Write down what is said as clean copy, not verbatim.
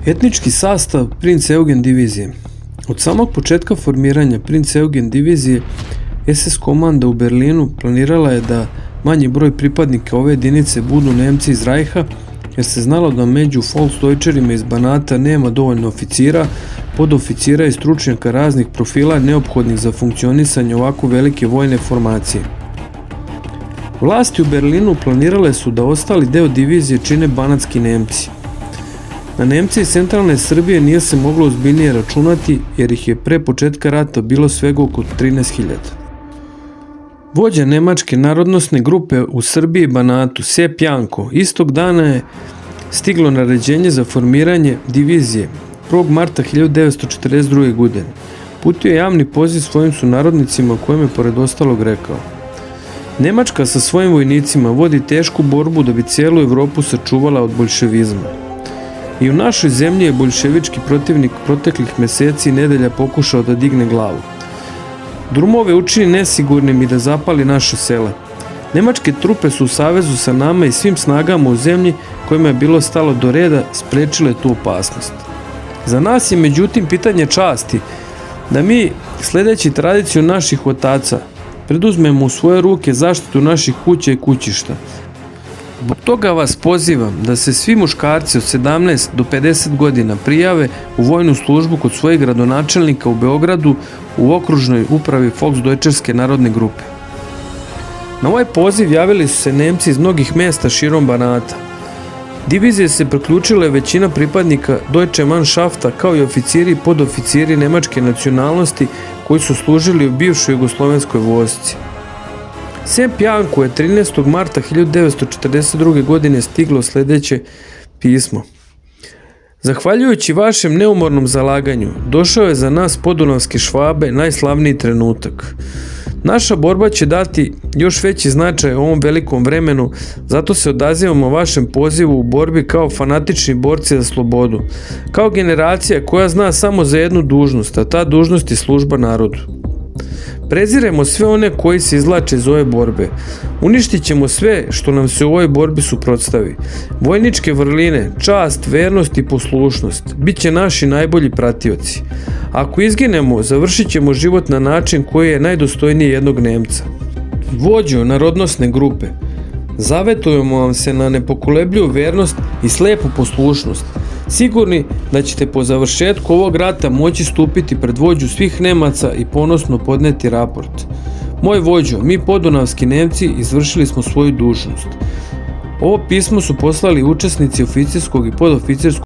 Etnički sastav Princ Eugen divizije. Od samog početka formiranja Princ Eugen divizije SS komanda u Berlinu planirala je da manji broj pripadnika ove jedinice budu Nemci iz Reicha, jer se znalo da među Volksdeutscherima iz Banata nema dovoljno oficira, podoficira i stručnjaka raznih profila neophodnih za funkcionisanje ovako velike vojne formacije. Vlasti u Berlinu planirale su da ostali deo divizije čine banatski Nemci. Na Nemce iz centralne Srbije nije se moglo ozbiljnije računati, jer ih je pre početka rata bilo svega oko 13.000. Vođa nemačke narodnosne grupe u Srbiji i Banatu, Sepp Janko, istog dana je stiglo naređenje za formiranje divizije 1. marta 1942. godine. Putio je javni poziv svojim sunarodnicima, kojem je pored ostalog rekao: Nemačka sa svojim vojnicima vodi tešku borbu da bi cijelu Evropu sačuvala od boljševizma. I u našoj zemlji je boljševički protivnik proteklih meseci i nedelja pokušao da digne glavu. Drumove učini nesigurnim i da zapali naše sela. Nemačke trupe su u savezu sa nama i svim snagama u zemlji kojima je bilo stalo do reda sprečile tu opasnost. Za nas je međutim pitanje časti da mi, sledeći tradiciju naših otaca, preduzmemo u svoje ruke zaštitu naših kuća i kućišta. Zbog toga vas pozivam da se svi muškarci od 17 do 50 godina prijave u vojnu službu kod svojeg gradonačelnika u Beogradu u okružnoj upravi Volksdeutcherske narodne grupe. Na ovaj poziv javili su se Nemci iz mnogih mesta širom Banata. Divizije se priključile većina pripadnika Deutsche Mannschafta, kao i oficiri i podoficiri nemačke nacionalnosti koji su služili u bivšoj jugoslovenskoj vojsci. Sepp Janku je 13. marta 1942. godine stiglo sledeće pismo: Zahvaljujući vašem neumornom zalaganju, došao je za nas podunavske Švabe najslavniji trenutak. Naša borba će dati još veći značaj ovom velikom vremenu, zato se odazivamo vašem pozivu u borbi kao fanatični borci za slobodu, kao generacija koja zna samo za jednu dužnost, a ta dužnost je služba narodu. Preziremo sve one koji se izvlače iz ove borbe. Uništit ćemo sve što nam se u ovoj borbi suprotstavi. Vojničke vrline, čast, vernost i poslušnost bit će naši najbolji pratioci. Ako izginemo, završit ćemo život na način koji je najdostojniji jednog Nemca. Vođo narodnosne grupe, zavetujemo vam se na nepokolebljivu vernost i slepu poslušnost, sigurni da ćete po završetku ovog rata moći stupiti pred vođu svih Nemaca i ponosno podneti raport. Moj vođo, mi podunavski Nemci izvršili smo svoju dužnost. Ovo pismo su poslali učesnici oficirskog i podoficirskog